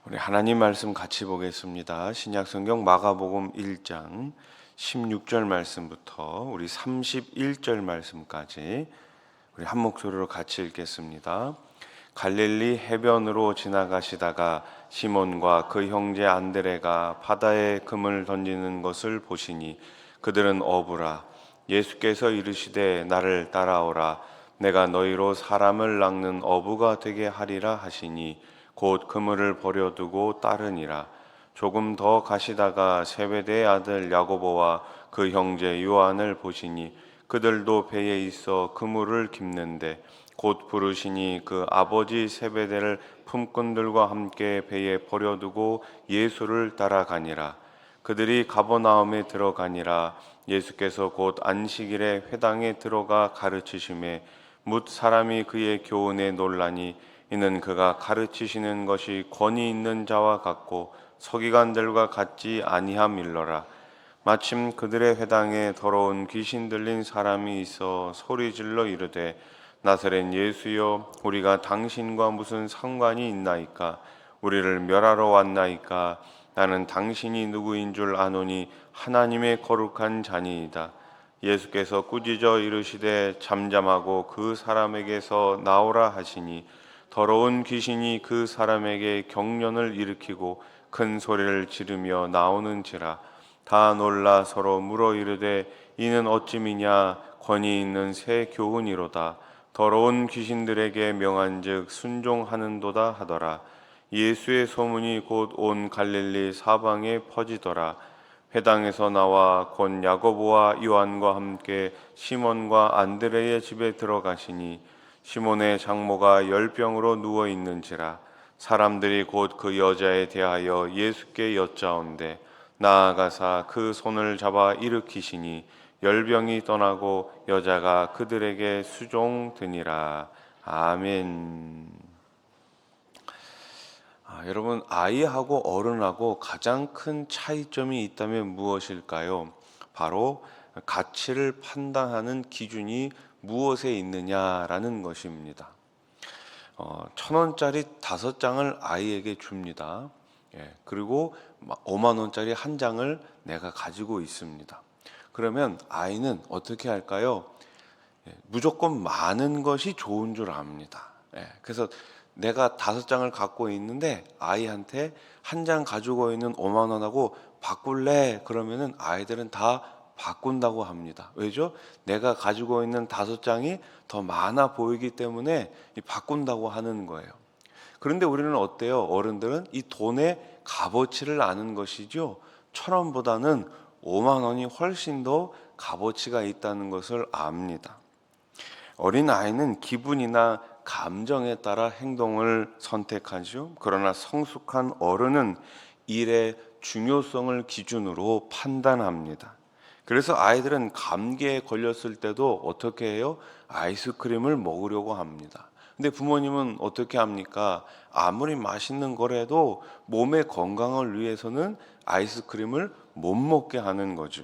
우리 하나님 말씀 같이 보겠습니다. 신약성경 마가복음 1장 16절 말씀부터 우리 31절 말씀까지 우리 한 목소리로 같이 읽겠습니다. 갈릴리 해변으로 지나가시다가 시몬과 그 형제 안드레가 바다에 금을 던지는 것을 보시니 그들은 어부라. 예수께서 이르시되 나를 따라오라. 내가 너희로 사람을 낚는 어부가 되게 하리라 하시니 곧 그물을 버려두고 따르니라. 조금 더 가시다가 세베대의 아들 야고보와 그 형제 요한을 보시니 그들도 배에 있어 그물을 깁는데 곧 부르시니 그 아버지 세베대를 품꾼들과 함께 배에 버려두고 예수를 따라가니라. 그들이 가버나움에 들어가니라. 예수께서 곧 안식일에 회당에 들어가 가르치심에 뭇 사람이 그의 교훈에 놀라니 이는 그가 가르치시는 것이 권위 있는 자와 같고 서기관들과 같지 아니함일러라. 마침 그들의 회당에 더러운 귀신 들린 사람이 있어 소리질러 이르되 나사렛 예수여, 우리가 당신과 무슨 상관이 있나이까? 우리를 멸하러 왔나이까? 나는 당신이 누구인 줄 아노니 하나님의 거룩한 자니이다. 예수께서 꾸짖어 이르시되 잠잠하고 그 사람에게서 나오라 하시니 더러운 귀신이 그 사람에게 경련을 일으키고 큰 소리를 지르며 나오는지라. 다 놀라 서로 물어 이르되 이는 어찌미냐? 권위 있는 새 교훈이로다. 더러운 귀신들에게 명한즉 순종하는도다 하더라. 예수의 소문이 곧 온 갈릴리 사방에 퍼지더라. 회당에서 나와 곧 야고보와 요한과 함께 시몬과 안드레의 집에 들어가시니 시몬의 장모가 열병으로 누워 있는지라. 사람들이 곧 그 여자에 대하여 예수께 여짜온대 나아가사 그 손을 잡아 일으키시니 열병이 떠나고 여자가 그들에게 수종드니라. 아멘. 여러분, 아이하고 어른하고 가장 큰 차이점이 있다면 무엇일까요? 바로 가치를 판단하는 기준이 무엇에 있느냐라는 것입니다. 1,000원짜리 5장을 아이에게 줍니다. 그리고 5만 원짜리 한 장을 내가 가지고 있습니다. 그러면 아이는 어떻게 할까요? 무조건 많은 것이 좋은 줄 압니다. 그래서 내가 5장을 갖고 있는데 아이한테 한 장 가지고 있는 5만 원하고 바꿀래? 그러면은 아이들은 다 바꾼다고 합니다. 왜죠? 내가 가지고 있는 5장이 더 많아 보이기 때문에 바꾼다고 하는 거예요. 그런데 우리는 어때요? 어른들은 이 돈의 값어치를 아는 것이죠. 1,000원보다는 5만 원이 훨씬 더 값어치가 있다는 것을 압니다. 어린 아이는 기분이나 감정에 따라 행동을 선택하죠. 그러나 성숙한 어른은 일의 중요성을 기준으로 판단합니다. 그래서 아이들은 감기에 걸렸을 때도 어떻게 해요? 아이스크림을 먹으려고 합니다. 근데 부모님은 어떻게 합니까? 아무리 맛있는 거라도 몸의 건강을 위해서는 아이스크림을 못 먹게 하는 거죠.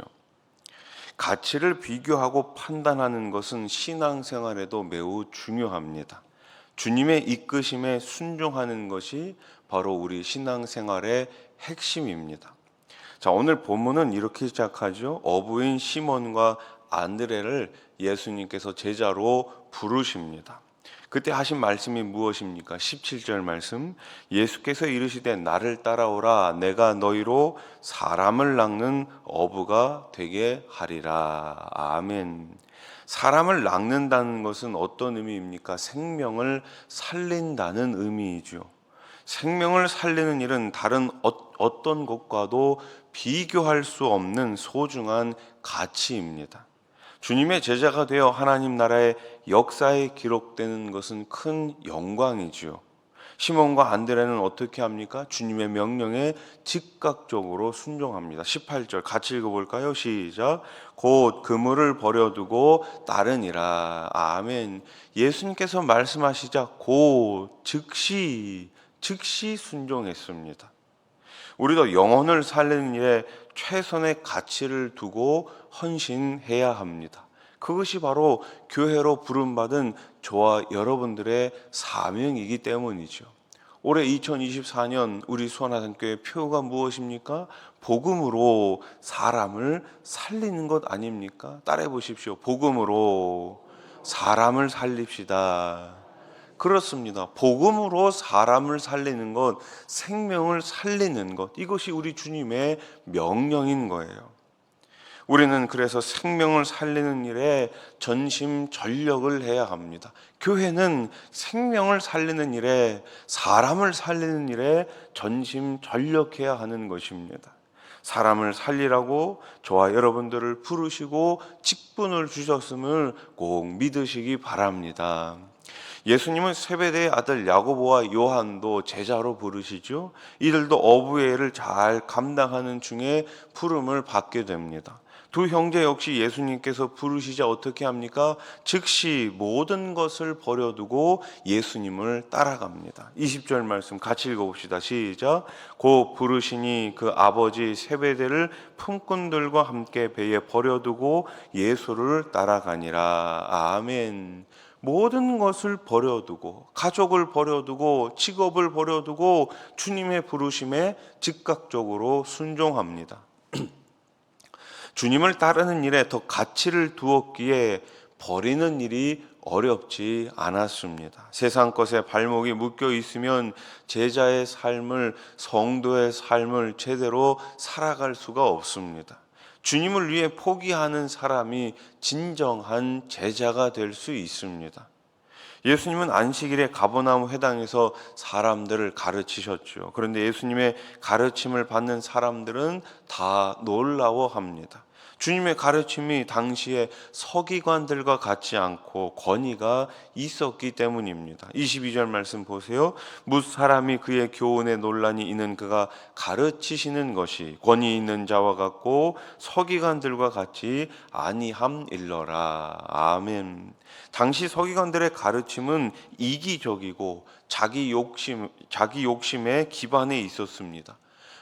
가치를 비교하고 판단하는 것은 신앙생활에도 매우 중요합니다. 주님의 이끄심에 순종하는 것이 바로 우리 신앙생활의 핵심입니다. 자, 오늘 본문은 이렇게 시작하죠. 어부인 시몬과 안드레를 예수님께서 제자로 부르십니다. 그때 하신 말씀이 무엇입니까? 17절 말씀. 예수께서 이르시되 나를 따라오라. 내가 너희로 사람을 낚는 어부가 되게 하리라. 아멘. 사람을 낚는다는 것은 어떤 의미입니까? 생명을 살린다는 의미이죠. 생명을 살리는 일은 다른 어떤 것과도 비교할 수 없는 소중한 가치입니다. 주님의 제자가 되어 하나님 나라의 역사에 기록되는 것은 큰 영광이지요. 시몬과 안드레는 어떻게 합니까? 주님의 명령에 즉각적으로 순종합니다. 18절 같이 읽어볼까요? 시작. 곧 그물을 버려두고 따르니라. 아멘. 예수님께서 말씀하시자 곧 즉시 순종했습니다. 우리도 영혼을 살리는 일에 최선의 가치를 두고 헌신해야 합니다. 그것이 바로 교회로 부름받은 저와 여러분들의 사명이기 때문이죠. 올해 2024년 우리 수원하산교회 표가 무엇입니까? 복음으로 사람을 살리는 것 아닙니까? 따라해 보십시오. 복음으로 사람을 살립시다. 그렇습니다. 복음으로 사람을 살리는 것, 생명을 살리는 것, 이것이 우리 주님의 명령인 거예요. 우리는 그래서 생명을 살리는 일에 전심전력을 해야 합니다. 교회는 생명을 살리는 일에, 사람을 살리는 일에 전심전력해야 하는 것입니다. 사람을 살리라고 저와 여러분들을 부르시고 직분을 주셨음을 꼭 믿으시기 바랍니다. 예수님은 세베대의 아들 야고보와 요한도 제자로 부르시죠. 이들도 어부의 일을 잘 감당하는 중에 부름을 받게 됩니다. 두 형제 역시 예수님께서 부르시자 어떻게 합니까? 즉시 모든 것을 버려두고 예수님을 따라갑니다. 20절 말씀 같이 읽어봅시다. 시작. 곧 부르시니 그 아버지 세베대를 품꾼들과 함께 배에 버려두고 예수를 따라가니라. 아멘. 모든 것을 버려두고, 가족을 버려두고, 직업을 버려두고 주님의 부르심에 즉각적으로 순종합니다. 주님을 따르는 일에 더 가치를 두었기에 버리는 일이 어렵지 않았습니다. 세상 것에 발목이 묶여 있으면 제자의 삶을, 성도의 삶을 제대로 살아갈 수가 없습니다. 주님을 위해 포기하는 사람이 진정한 제자가 될 수 있습니다. 예수님은 안식일에 가버나움 회당에서 사람들을 가르치셨죠. 그런데 예수님의 가르침을 받는 사람들은 다 놀라워합니다. 주님의 가르침이 당시에 서기관들과 같지 않고 권위가 있었기 때문입니다. 22절 말씀 보세요. 뭇 사람이 그의 교훈에 논란이 있는 그가 가르치시는 것이 권위 있는 자와 같고 서기관들과 같이 아니함일러라. 아멘. 당시 서기관들의 가르침은 이기적이고 자기 욕심에 기반해 있었습니다.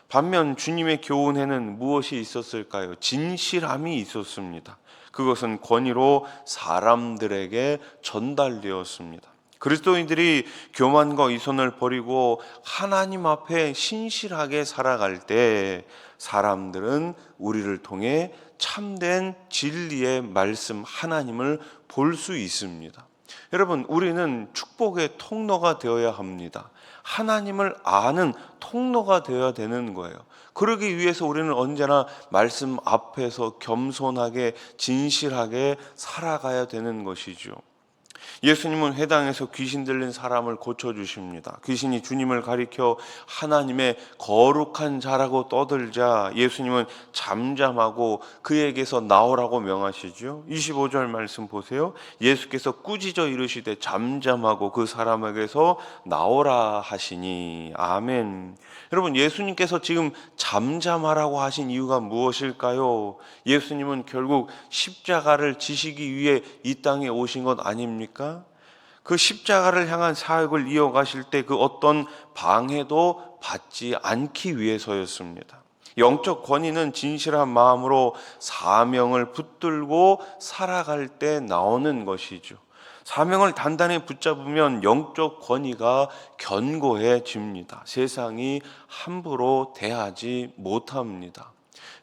반면 주님의 교훈에는 무엇이 있었을까요? 진실함이 있었습니다. 그것은 권위로 사람들에게 전달되었습니다. 그리스도인들이 교만과 이손을 버리고 하나님 앞에 신실하게 살아갈 때 사람들은 우리를 통해 참된 진리의 말씀 하나님을 볼 수 있습니다. 여러분, 우리는 축복의 통로가 되어야 합니다. 하나님을 아는 통로가 되어야 되는 거예요. 그러기 위해서 우리는 언제나 말씀 앞에서 겸손하게 진실하게 살아가야 되는 것이죠. 예수님은 회당에서 귀신 들린 사람을 고쳐주십니다. 귀신이 주님을 가리켜 하나님의 거룩한 자라고 떠들자 예수님은 잠잠하고 그에게서 나오라고 명하시죠. 25절 말씀 보세요. 예수께서 꾸짖어 이르시되 잠잠하고 그 사람에게서 나오라 하시니. 아멘. 여러분, 예수님께서 지금 잠잠하라고 하신 이유가 무엇일까요? 예수님은 결국 십자가를 지시기 위해 이 땅에 오신 것 아닙니까? 그 십자가를 향한 사역을 이어가실 때 그 어떤 방해도 받지 않기 위해서였습니다. 영적 권위는 진실한 마음으로 사명을 붙들고 살아갈 때 나오는 것이죠. 사명을 단단히 붙잡으면 영적 권위가 견고해집니다. 세상이 함부로 대하지 못합니다.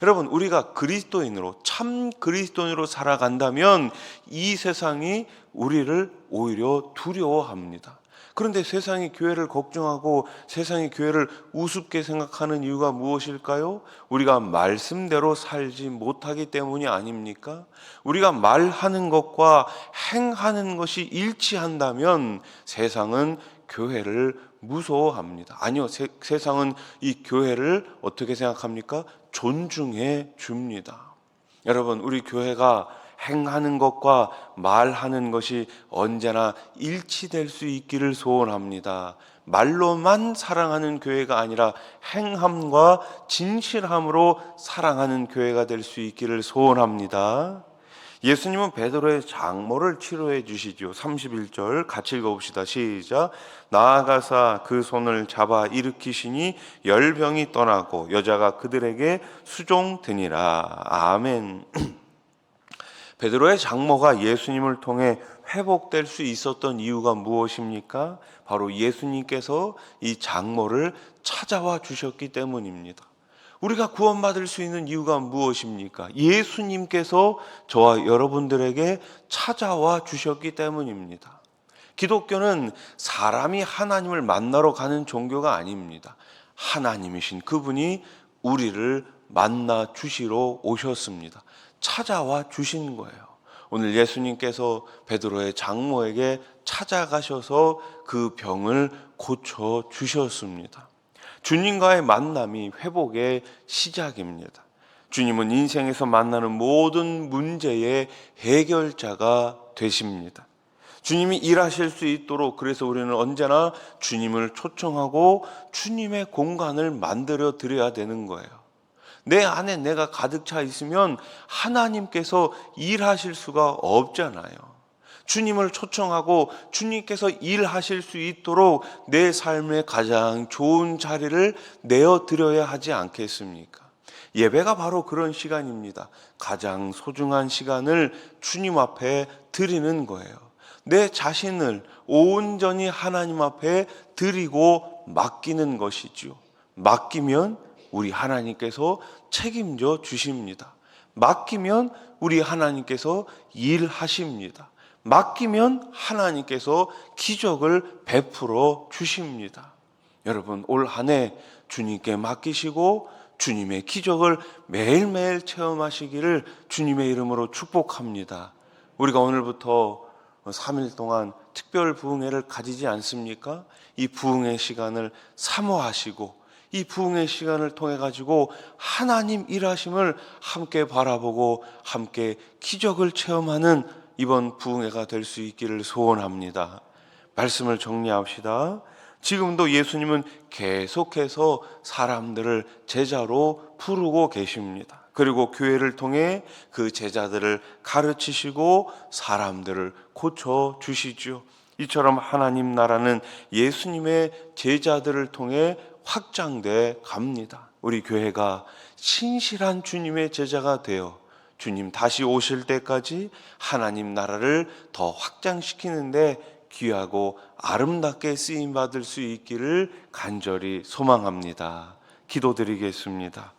여러분, 우리가 그리스도인으로, 참 그리스도인으로 살아간다면 이 세상이 우리를 오히려 두려워합니다. 그런데 세상이 교회를 걱정하고 세상이 교회를 우습게 생각하는 이유가 무엇일까요? 우리가 말씀대로 살지 못하기 때문이 아닙니까? 우리가 말하는 것과 행하는 것이 일치한다면 세상은 교회를 무서워합니다. 아니요, 세상은 이 교회를 어떻게 생각합니까? 존중해 줍니다. 여러분, 우리 교회가 행하는 것과 말하는 것이 언제나 일치될 수 있기를 소원합니다. 말로만 사랑하는 교회가 아니라 행함과 진실함으로 사랑하는 교회가 될 수 있기를 소원합니다. 예수님은 베드로의 장모를 치료해 주시죠. 31절 같이 읽어봅시다. 시작. 나아가사 그 손을 잡아 일으키시니 열병이 떠나고 여자가 그들에게 수종드니라. 아멘. 베드로의 장모가 예수님을 통해 회복될 수 있었던 이유가 무엇입니까? 바로 예수님께서 이 장모를 찾아와 주셨기 때문입니다. 우리가 구원받을 수 있는 이유가 무엇입니까? 예수님께서 저와 여러분들에게 찾아와 주셨기 때문입니다. 기독교는 사람이 하나님을 만나러 가는 종교가 아닙니다. 하나님이신 그분이 우리를 만나 주시러 오셨습니다. 찾아와 주신 거예요. 오늘 예수님께서 베드로의 장모에게 찾아가셔서 그 병을 고쳐 주셨습니다. 주님과의 만남이 회복의 시작입니다. 주님은 인생에서 만나는 모든 문제의 해결자가 되십니다. 주님이 일하실 수 있도록 그래서 우리는 언제나 주님을 초청하고 주님의 공간을 만들어 드려야 되는 거예요. 내 안에 내가 가득 차 있으면 하나님께서 일하실 수가 없잖아요. 주님을 초청하고 주님께서 일하실 수 있도록 내 삶의 가장 좋은 자리를 내어드려야 하지 않겠습니까? 예배가 바로 그런 시간입니다. 가장 소중한 시간을 주님 앞에 드리는 거예요. 내 자신을 온전히 하나님 앞에 드리고 맡기는 것이죠. 맡기면 우리 하나님께서 책임져 주십니다. 맡기면 우리 하나님께서 일하십니다. 맡기면 하나님께서 기적을 베풀어 주십니다. 여러분, 올 한 해 주님께 맡기시고 주님의 기적을 매일매일 체험하시기를 주님의 이름으로 축복합니다. 우리가 오늘부터 3일 동안 특별 부흥회를 가지지 않습니까? 이 부흥회 시간을 사모하시고 이 부흥의 시간을 통해 가지고 하나님 일하심을 함께 바라보고 함께 기적을 체험하는 이번 부흥회가 될 수 있기를 소원합니다. 말씀을 정리합시다. 지금도 예수님은 계속해서 사람들을 제자로 부르고 계십니다. 그리고 교회를 통해 그 제자들을 가르치시고 사람들을 고쳐 주시죠. 이처럼 하나님 나라는 예수님의 제자들을 통해 확장돼 갑니다. 우리 교회가 신실한 주님의 제자가 되어 주님 다시 오실 때까지 하나님 나라를 더 확장시키는데 귀하고 아름답게 쓰임받을 수 있기를 간절히 소망합니다. 기도드리겠습니다.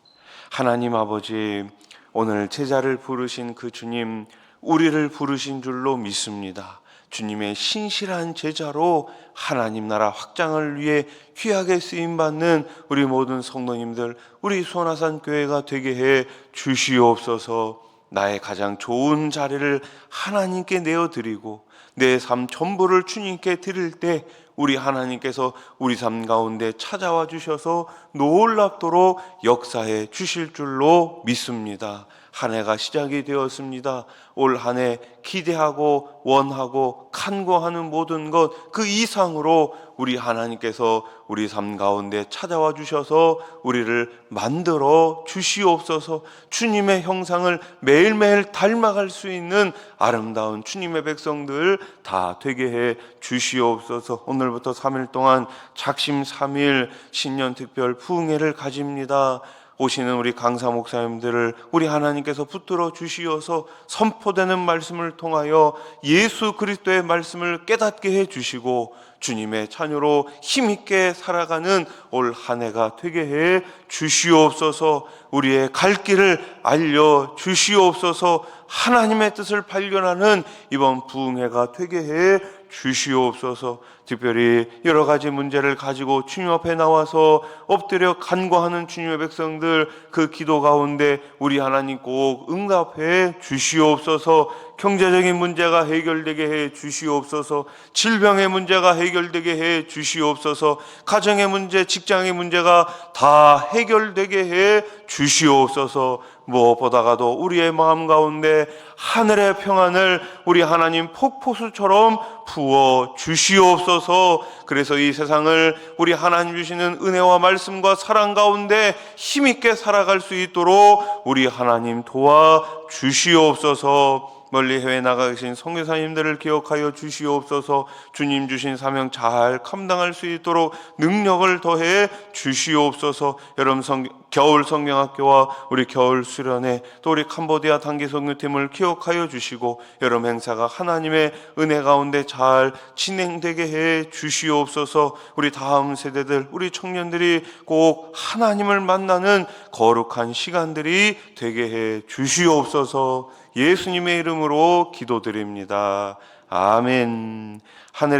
하나님 아버지, 오늘 제자를 부르신 그 주님, 우리를 부르신 줄로 믿습니다. 주님의 신실한 제자로 하나님 나라 확장을 위해 귀하게 쓰임받는 우리 모든 성도님들, 우리 수원아산 교회가 되게 해 주시옵소서. 나의 가장 좋은 자리를 하나님께 내어드리고 내 삶 전부를 주님께 드릴 때 우리 하나님께서 우리 삶 가운데 찾아와 주셔서 놀랍도록 역사해 주실 줄로 믿습니다. 한 해가 시작이 되었습니다. 올 한 해 기대하고 원하고 간구하는 모든 것 그 이상으로 우리 하나님께서 우리 삶 가운데 찾아와 주셔서 우리를 만들어 주시옵소서. 주님의 형상을 매일매일 닮아갈 수 있는 아름다운 주님의 백성들 다 되게 해 주시옵소서. 오늘부터 3일 동안 작심 3일 신년 특별 부흥회를 가집니다. 오시는 우리 강사 목사님들을 우리 하나님께서 붙들어 주시어서 선포되는 말씀을 통하여 예수 그리스도의 말씀을 깨닫게 해 주시고 주님의 자녀로 힘있게 살아가는 올 한 해가 되게 해 주시옵소서. 우리의 갈 길을 알려 주시옵소서. 하나님의 뜻을 발견하는 이번 부흥회가 되게 해 주시옵소서. 특별히 여러 가지 문제를 가지고 주님 앞에 나와서 엎드려 간구하는 주님의 백성들 그 기도 가운데 우리 하나님 꼭 응답해 주시옵소서. 경제적인 문제가 해결되게 해 주시옵소서. 질병의 문제가 해결되게 해 주시옵소서. 가정의 문제, 직장의 문제가 다 해결되게 해 주시옵소서. 무엇보다가도 우리의 마음 가운데 하늘의 평안을 우리 하나님 폭포수처럼 부어 주시옵소서. 그래서 이 세상을 우리 하나님 주시는 은혜와 말씀과 사랑 가운데 힘있게 살아갈 수 있도록 우리 하나님 도와 주시옵소서. 멀리 해외 나가 계신 선교사님들을 기억하여 주시옵소서. 주님 주신 사명 잘 감당할 수 있도록 능력을 더해 주시옵소서. 여름 겨울 성경학교와 우리 겨울 수련회, 또 우리 캄보디아 단기 선교팀을 기억하여 주시고 여름 행사가 하나님의 은혜 가운데 잘 진행되게 해 주시옵소서. 우리 다음 세대들, 우리 청년들이 꼭 하나님을 만나는 거룩한 시간들이 되게 해 주시옵소서. 예수님의 이름으로 기도드립니다. 아멘. 하늘의